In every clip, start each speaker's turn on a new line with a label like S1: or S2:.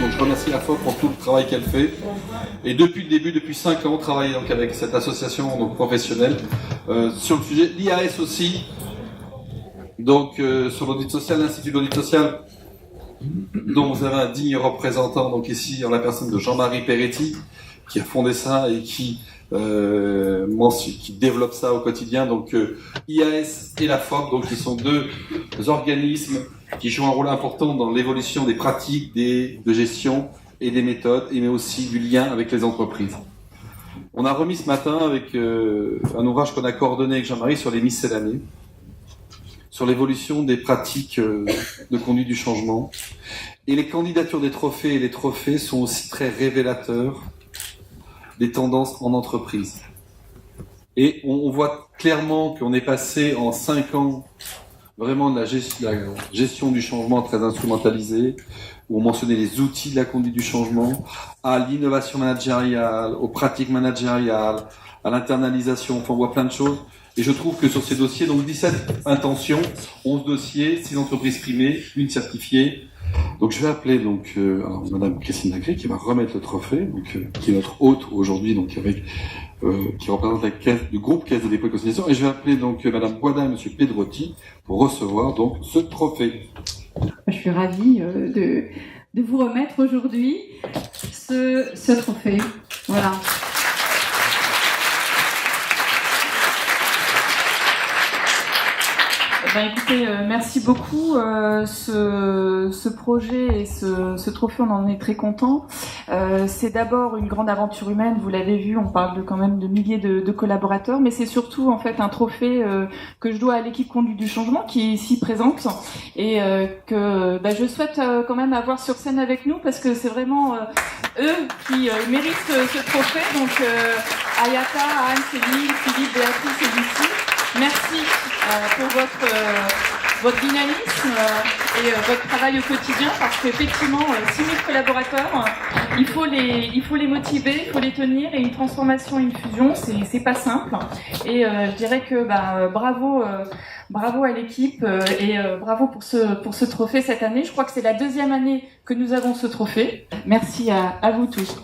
S1: Donc je remercie la FOP pour tout le travail qu'elle fait. Et depuis le début, depuis 5 ans, on travaille donc avec cette association donc, professionnelle sur le sujet. L'IAS aussi, donc sur l'audit social, l'Institut d'audit social, dont vous avez un digne représentant donc ici en la personne de Jean-Marie Peretti, qui a fondé ça et qui développe ça au quotidien. Donc IAS et la FOP, donc qui sont deux organismes qui jouent un rôle important dans l'évolution des pratiques de gestion et des méthodes, mais aussi du lien avec les entreprises. On a remis ce matin avec un ouvrage qu'on a coordonné avec Jean-Marie sur les miscellanées, sur l'évolution des pratiques de conduite du changement. Et les candidatures des trophées et les trophées sont aussi très révélateurs des tendances en entreprise. Et on voit clairement qu'on est passé en 5 ans vraiment de la gestion du changement très instrumentalisée, où on mentionnait les outils de la conduite du changement, à l'innovation managériale, aux pratiques managériales, à l'internalisation, enfin on voit plein de choses. Et je trouve que sur ces dossiers, donc 17 intentions, 11 dossiers, 6 entreprises primées, 1 certifiée. Donc je vais appeler donc Madame Christine Lagré qui va remettre le trophée, donc qui est notre hôte aujourd'hui, donc avec qui représente la caisse du groupe Caisse de dépôt et consignation, et je vais appeler donc Madame Boisdin et Monsieur Pedrotti pour recevoir donc ce trophée.
S2: Je suis ravie de vous remettre aujourd'hui ce trophée. Voilà. Écoutez, merci beaucoup. Ce projet et ce trophée, on en est très content. C'est d'abord une grande aventure humaine, vous l'avez vu, on parle quand même de milliers de collaborateurs, mais c'est surtout en fait un trophée que je dois à l'équipe conduite du changement qui est ici présente et que je souhaite quand même avoir sur scène avec nous parce que c'est vraiment eux qui méritent ce trophée. Donc Ayata, Anne, Céline, Philippe, Béatrice et Lucie. Merci pour votre dynamisme et votre travail au quotidien parce qu'effectivement, 6 000 collaborateurs, il faut les motiver, il faut les tenir et une transformation, une fusion, c'est pas simple. Et je dirais que bravo à l'équipe et bravo pour ce trophée cette année. Je crois que c'est la 2e année que nous avons ce trophée. Merci à vous tous.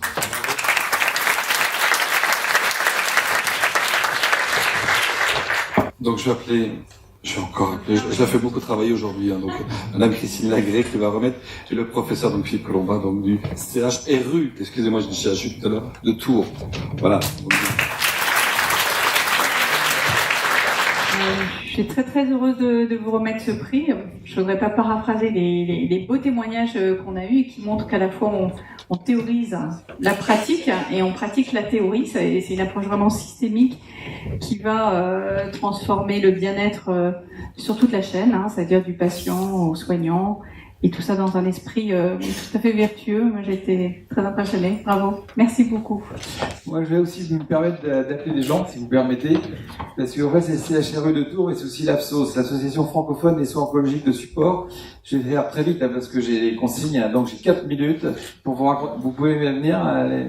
S1: Donc je vais encore appeler, je la fais beaucoup travailler aujourd'hui, donc Madame Christine Lagré qui va remettre, et le professeur donc Philippe Colombin donc du CHRU, excusez-moi, je dis CHU tout à l'heure, de Tours. Voilà.
S2: Je suis très très heureuse de vous remettre ce prix. Je ne voudrais pas paraphraser les beaux témoignages qu'on a eus et qui montrent qu'à la fois on théorise la pratique et on pratique la théorie. C'est une approche vraiment systémique qui va transformer le bien-être sur toute la chaîne, c'est-à-dire du patient au soignant, et tout ça dans un esprit tout à fait vertueux. Moi, j'ai été très impressionnée. Bravo. Merci beaucoup.
S3: Moi, je vais aussi me permettre d'appeler des gens, si vous permettez, parce qu'en fait, c'est le CHRU de Tours et c'est aussi l'AFSOS, l'Association francophone des soins oncologiques de support. Je vais faire très vite, là, parce que j'ai les consignes, donc j'ai 4 minutes pour vous raconter. Vous pouvez venir,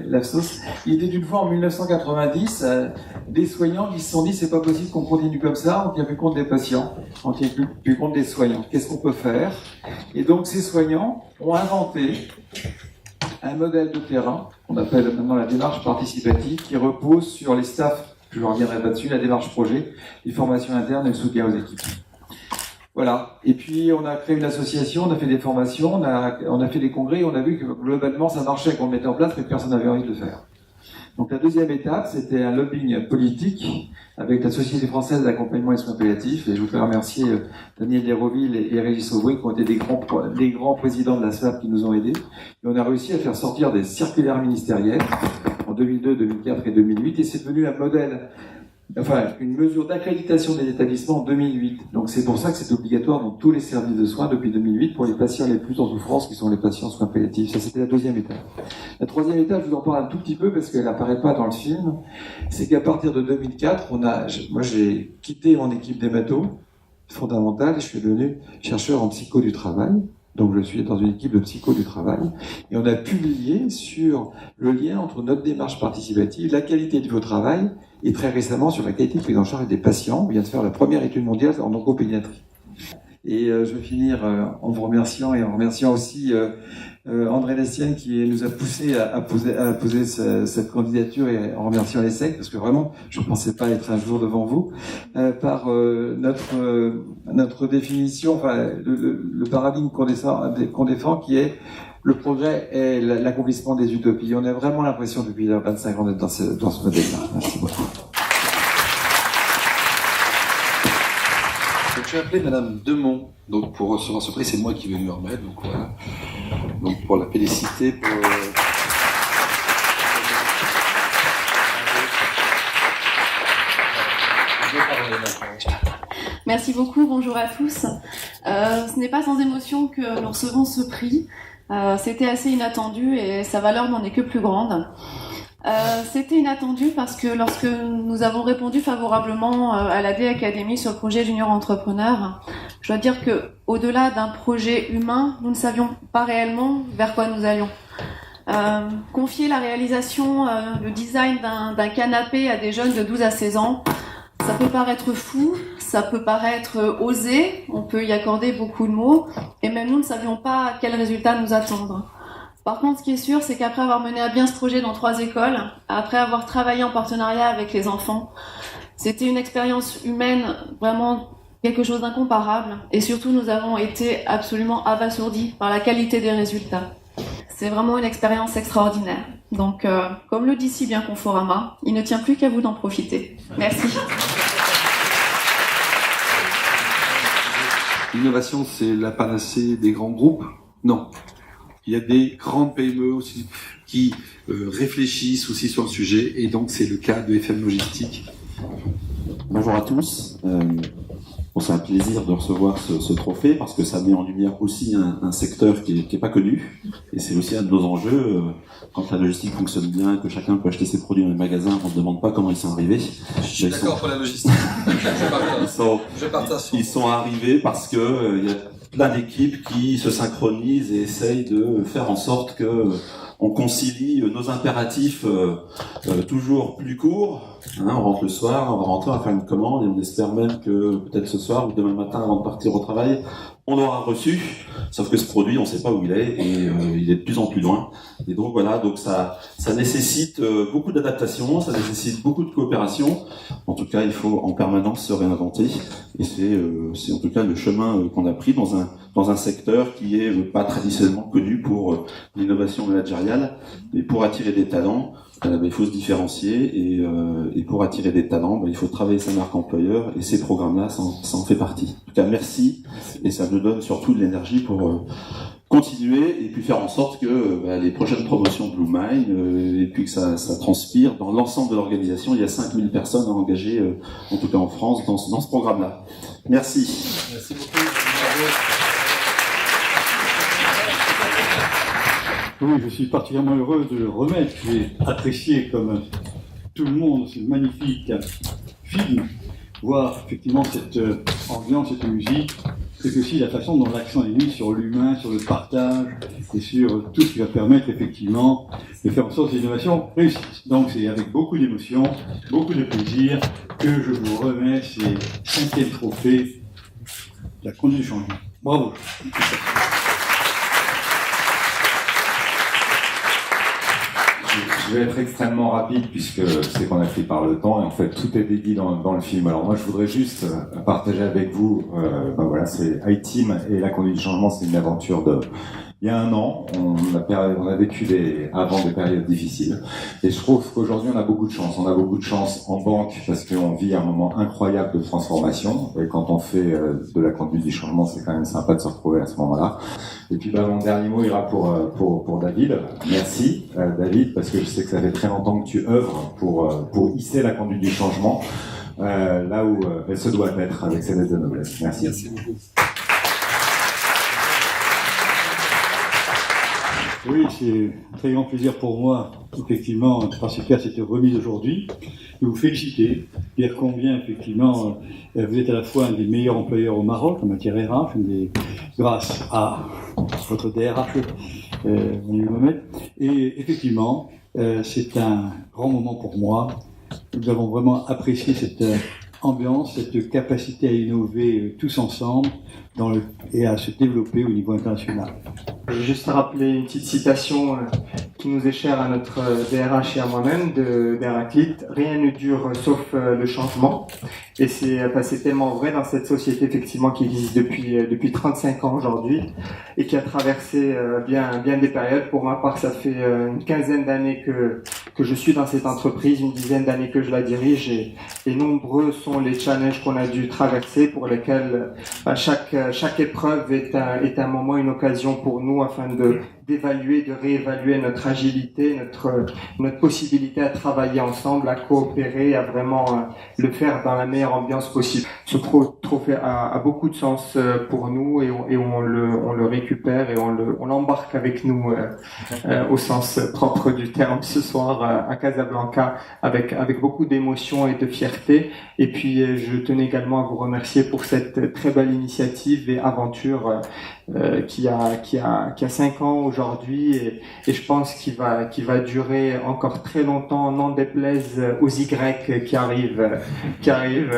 S3: l'AFSOS. Il était une fois en 1990, des soignants qui se sont dit, c'est pas possible qu'on continue comme ça, on tient plus compte des patients, on tient plus compte des soignants. Qu'est-ce qu'on peut faire? Et donc, ces soignants ont inventé un modèle de terrain qu'on appelle maintenant la démarche participative qui repose sur les staffs, je ne reviendrai pas dessus, la démarche projet, les formations internes et le soutien aux équipes. Voilà. Et puis on a créé une association, on a fait des formations, on a fait des congrès et on a vu que globalement ça marchait, qu'on le mettait en place mais personne n'avait envie de le faire. Donc la deuxième étape, c'était un lobbying politique avec la Société française d'accompagnement et soins palliatifs. Et je voudrais remercier Daniel Léroville et Régis Aubry qui ont été des grands présidents de la SAP qui nous ont aidés. Et on a réussi à faire sortir des circulaires ministérielles en 2002, 2004 et 2008. Et c'est devenu un modèle, une mesure d'accréditation des établissements en 2008. Donc c'est pour ça que c'est obligatoire dans tous les services de soins depuis 2008 pour les patients les plus en souffrance qui sont les patients en soins palliatifs. Ça, c'était la deuxième étape. La troisième étape, je vous en parle un tout petit peu parce qu'elle n'apparaît pas dans le film, c'est qu'à partir de 2004, moi j'ai quitté mon équipe d'hémato fondamentale et je suis devenu chercheur en psycho du travail. Donc je suis dans une équipe de psycho du travail et on a publié sur le lien entre notre démarche participative, la qualité de votre travail et très récemment sur la qualité de prise en charge des patients. On vient de faire la première étude mondiale en oncopédiatrie. Et je vais finir en vous remerciant et en remerciant aussi André Lestienne qui nous a poussé à poser cette candidature, et en remerciant l'ESSEC, parce que vraiment je ne pensais pas être un jour devant vous, par notre définition, enfin le paradigme qu'on défend, qui est le progrès et l'accomplissement des utopies. On a vraiment l'impression depuis 25 ans d'être dans ce modèle-là. Merci beaucoup.
S1: Donc, j'ai appelé Madame Demont, donc pour recevoir ce prix, c'est moi qui vais lui remettre, donc voilà. Donc pour la féliciter,
S4: Merci beaucoup, bonjour à tous. Ce n'est pas sans émotion que nous recevons ce prix. C'était assez inattendu et sa valeur n'en est que plus grande. C'était inattendu parce que lorsque nous avons répondu favorablement à la D Academy sur le projet Junior Entrepreneur, je dois dire que au-delà d'un projet humain, nous ne savions pas réellement vers quoi nous allions. Confier la réalisation, le design d'un canapé à des jeunes de 12 à 16 ans, ça peut paraître fou, ça peut paraître osé, on peut y accorder beaucoup de mots, et même nous ne savions pas quel résultat nous attendre. Par contre, ce qui est sûr, c'est qu'après avoir mené à bien ce projet dans 3 écoles, après avoir travaillé en partenariat avec les enfants, c'était une expérience humaine vraiment quelque chose d'incomparable. Et surtout, nous avons été absolument abasourdis par la qualité des résultats. C'est vraiment une expérience extraordinaire. Donc, comme le dit si bien Conforama, il ne tient plus qu'à vous d'en profiter. Merci.
S1: L'innovation, c'est la panacée des grands groupes? Non. Il y a des grandes PME aussi qui réfléchissent aussi sur le sujet, et donc c'est le cas de FM Logistique.
S5: Bonjour à tous. C'est un plaisir de recevoir ce trophée parce que ça met en lumière aussi un secteur qui est pas connu, et c'est aussi un de nos enjeux. Quand la logistique fonctionne bien, que chacun peut acheter ses produits dans les magasins, on ne se demande pas comment ils sont arrivés.
S1: Je suis d'accord pour la logistique.
S5: Ils sont arrivés parce que il y a plein d'équipes qui se synchronisent et essayent de faire en sorte que on concilie nos impératifs toujours plus courts. On rentre le soir, on va rentrer, on va faire une commande, et on espère même que peut-être ce soir ou demain matin, avant de partir au travail, on l'aura reçu. Sauf que ce produit, on ne sait pas où il est, et il est de plus en plus loin. Et donc voilà, donc ça nécessite beaucoup d'adaptation, ça nécessite beaucoup de coopération. En tout cas, il faut en permanence se réinventer. Et c'est en tout cas le chemin qu'on a pris dans un secteur qui est pas traditionnellement connu pour l'innovation managériale, mais pour attirer des talents. Il faut se différencier, et pour attirer des talents, il faut travailler sa marque employeur, et ces programmes-là, ça en fait partie. En tout cas, merci, et ça nous donne surtout de l'énergie pour continuer et puis faire en sorte que les prochaines promotions Blue Mind, et puis que ça transpire dans l'ensemble de l'organisation. Il y a 5000 personnes à engager, en tout cas en France, dans ce programme-là. Merci.
S1: Merci beaucoup.
S6: Oui, je suis particulièrement heureux de le remettre. J'ai apprécié, comme tout le monde, ce magnifique film, voir effectivement cette ambiance, cette musique, et aussi la façon dont l'accent est mis sur l'humain, sur le partage, et sur tout ce qui va permettre effectivement de faire en sorte que l'innovation réussisse. Donc c'est avec beaucoup d'émotion, beaucoup de plaisir que je vous remets ces 5e trophées de la conduite du changement. Bravo.
S7: Je vais être extrêmement rapide puisque c'est qu'on a pris par le temps, et en fait tout est dédié dans le film. Alors moi je voudrais juste partager avec vous, voilà, c'est iTeam et la conduite du changement, c'est une aventure il y a 1 an, on a vécu avant des périodes difficiles, et je trouve qu'aujourd'hui on a beaucoup de chance. On a beaucoup de chance en banque parce qu'on vit un moment incroyable de transformation, et quand on fait de la conduite du changement, c'est quand même sympa de se retrouver à ce moment-là. Et puis mon dernier mot ira pour David. Merci David, parce que je sais que ça fait très longtemps que tu œuvres pour hisser la conduite du changement là où elle se doit être, avec ses lettres de noblesse. Merci.
S1: Merci beaucoup.
S6: Oui, c'est un très grand plaisir pour moi, effectivement, de participer à cette remise aujourd'hui, de vous féliciter, dire combien, effectivement, vous êtes à la fois un des meilleurs employeurs au Maroc en matière RH, grâce à votre DRH, Mohamed, et effectivement, c'est un grand moment pour moi. Nous avons vraiment apprécié cette ambiance, cette capacité à innover tous ensemble et à se développer au niveau international.
S8: Je vais juste rappeler une petite citation qui nous est chère à notre DRH et à moi-même d'Héraclite. Rien ne dure sauf le changement. Et c'est tellement vrai dans cette société effectivement qui existe depuis 35 ans aujourd'hui et qui a traversé bien des périodes. Pour ma part, ça fait une quinzaine d'années que je suis dans cette entreprise, une dizaine d'années que je la dirige et nombreux sont les challenges qu'on a dû traverser pour lesquels chaque épreuve est un moment, une occasion pour nous afin d'évaluer, de réévaluer notre agilité, notre possibilité à travailler ensemble, à coopérer, à vraiment le faire dans la meilleure ambiance possible. Ce trophée a beaucoup de sens pour nous et on le récupère et on l'embarque avec nous au sens propre du terme ce soir à Casablanca avec beaucoup d'émotion et de fierté. Et puis je tenais également à vous remercier pour cette très belle initiative et aventure qui a 5 ans aujourd'hui et je pense qu'il va durer encore très longtemps, n'en déplaise aux Y qui arrivent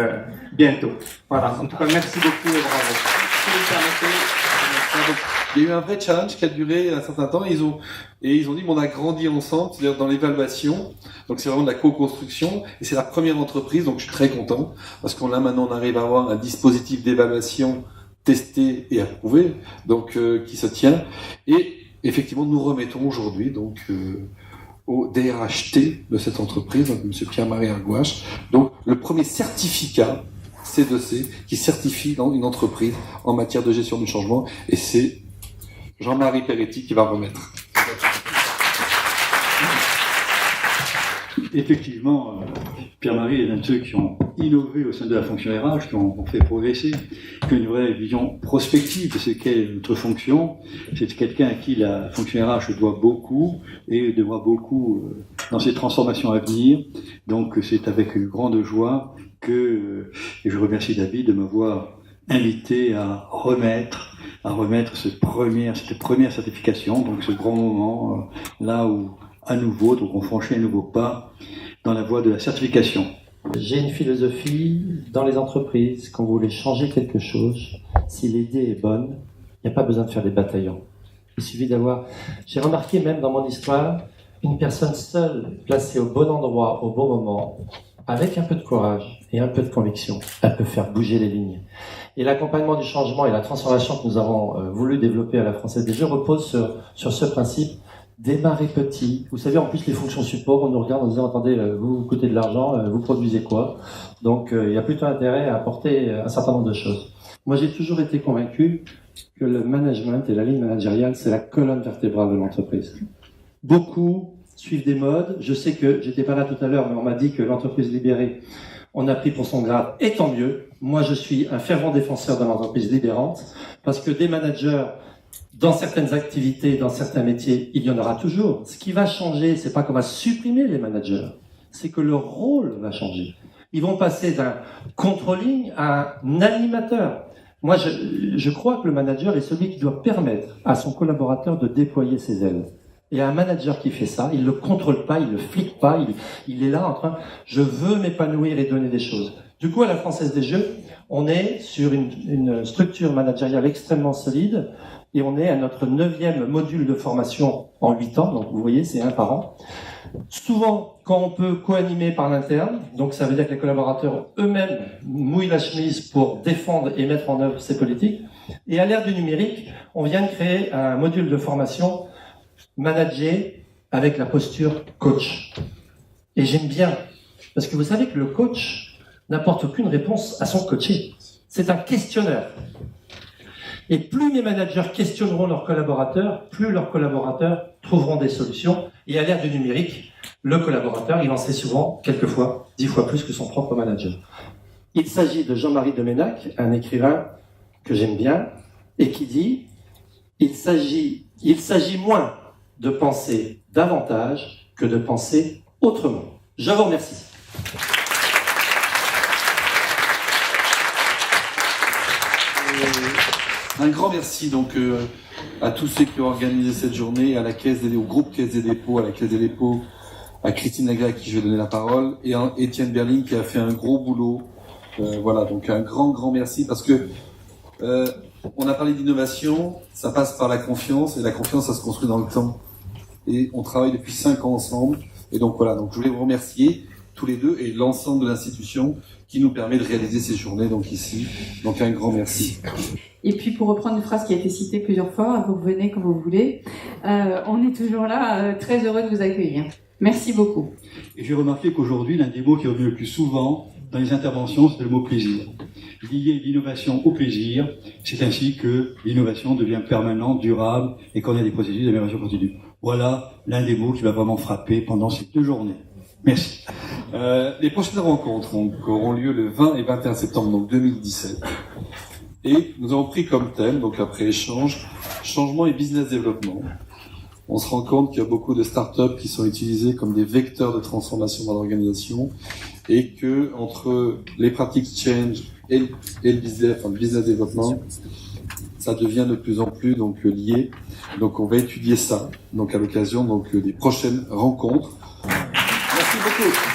S8: bientôt. Voilà. En tout cas, merci beaucoup et bravo.
S1: Il y a eu un vrai challenge qui a duré un certain temps. Ils ont dit on a grandi ensemble, c'est-à-dire dans l'évaluation. Donc c'est vraiment de la co-construction et c'est la première entreprise. Donc je suis très content parce qu'on maintenant on arrive à avoir un dispositif d'évaluation testé et approuvé, donc qui se tient. Et effectivement, nous remettons aujourd'hui donc au DRHT de cette entreprise, donc Monsieur Pierre-Marie Arguache, donc le premier certificat C2C qui certifie dans une entreprise en matière de gestion du changement, et c'est Jean-Marie Peretti qui va remettre.
S6: Effectivement, Pierre-Marie est l'un de ceux qui ont innové au sein de la fonction RH, qui ont fait progresser, qui ont une vraie vision prospective de ce qu'est notre fonction. C'est quelqu'un à qui la fonction RH doit beaucoup et devra beaucoup dans ses transformations à venir. Donc c'est avec une grande joie et je remercie David de m'avoir invité à remettre cette première certification, donc ce grand moment là où à nouveau, donc on franchit un nouveau pas dans la voie de la certification.
S9: J'ai une philosophie dans les entreprises, quand vous voulez changer quelque chose, si l'idée est bonne, il n'y a pas besoin de faire des bataillons. Il suffit d'avoir... J'ai remarqué même dans mon histoire, une personne seule, placée au bon endroit, au bon moment, avec un peu de courage et un peu de conviction, elle peut faire bouger les lignes. Et l'accompagnement du changement et la transformation que nous avons voulu développer à la Française des Jeux repose sur ce principe. Démarrer petit. Vous savez, en plus, les fonctions support, on nous regarde en disant, attendez, vous coûtez de l'argent, vous produisez quoi? Donc, il y a plutôt intérêt à apporter un certain nombre de choses. Moi, j'ai toujours été convaincu que le management et la ligne managériale, c'est la colonne vertébrale de l'entreprise. Beaucoup suivent des modes. Je sais que, j'étais pas là tout à l'heure, mais on m'a dit que l'entreprise libérée, on a pris pour son grade, et tant mieux. Moi, je suis un fervent défenseur de l'entreprise libérante, parce que des managers dans certaines activités, dans certains métiers, il y en aura toujours. Ce qui va changer, c'est pas qu'on va supprimer les managers, c'est que leur rôle va changer. Ils vont passer d'un controlling à un animateur. Moi, je crois que le manager est celui qui doit permettre à son collaborateur de déployer ses ailes. Et un manager qui fait ça, il le contrôle pas, il le flique pas, il est là en train, je veux m'épanouir et donner des choses. Du coup, à la Française des Jeux, on est sur une structure managériale extrêmement solide. Et on est à notre 9e module de formation en 8 ans, donc vous voyez, c'est 1 par an. Souvent, quand on peut co-animer par l'interne, donc ça veut dire que les collaborateurs eux-mêmes mouillent la chemise pour défendre et mettre en œuvre ces politiques. Et à l'ère du numérique, on vient de créer un module de formation managé avec la posture coach. Et j'aime bien, parce que vous savez que le coach n'apporte aucune réponse à son coaché. C'est un questionneur. Et plus mes managers questionneront leurs collaborateurs, plus leurs collaborateurs trouveront des solutions. Et à l'ère du numérique, le collaborateur, il en sait souvent, quelquefois, 10 fois plus que son propre manager. Il s'agit de Jean-Marie Doménac, un écrivain que j'aime bien, et qui dit « Il s'agit moins de penser davantage que de penser autrement ». Je vous remercie.
S1: Un grand merci donc à tous ceux qui ont organisé cette journée, à la au groupe Caisse des Dépôts, à la Caisse des Dépôts, à Christine Lagré à qui je vais donner la parole, et à Étienne Berling qui a fait un gros boulot Voilà, donc un grand merci parce que on a parlé d'innovation, ça passe par la confiance et la confiance, ça se construit dans le temps. Et on travaille depuis 5 ans ensemble. Et donc voilà, donc je voulais vous remercier tous les deux et l'ensemble de l'institution qui nous permet de réaliser ces journées donc ici. Donc un grand merci.
S10: Et puis pour reprendre une phrase qui a été citée plusieurs fois, vous revenez quand vous voulez. On est toujours là, très heureux de vous accueillir. Merci beaucoup.
S6: Et j'ai remarqué qu'aujourd'hui, l'un des mots qui revient le plus souvent dans les interventions, c'est le mot plaisir. Lier l'innovation au plaisir, c'est ainsi que l'innovation devient permanente, durable et qu'on a des processus d'amélioration continue. Voilà l'un des mots qui va vraiment frapper pendant ces 2 journées. Merci.
S1: Les prochaines rencontres donc, auront lieu le 20 et 21 septembre donc 2017. Et nous avons pris comme thème, donc après échange, changement et business développement. On se rend compte qu'il y a beaucoup de startups qui sont utilisées comme des vecteurs de transformation dans l'organisation et que entre les pratiques change et le business développement, ça devient de plus en plus donc lié. Donc on va étudier ça donc à l'occasion donc des prochaines rencontres. Merci beaucoup.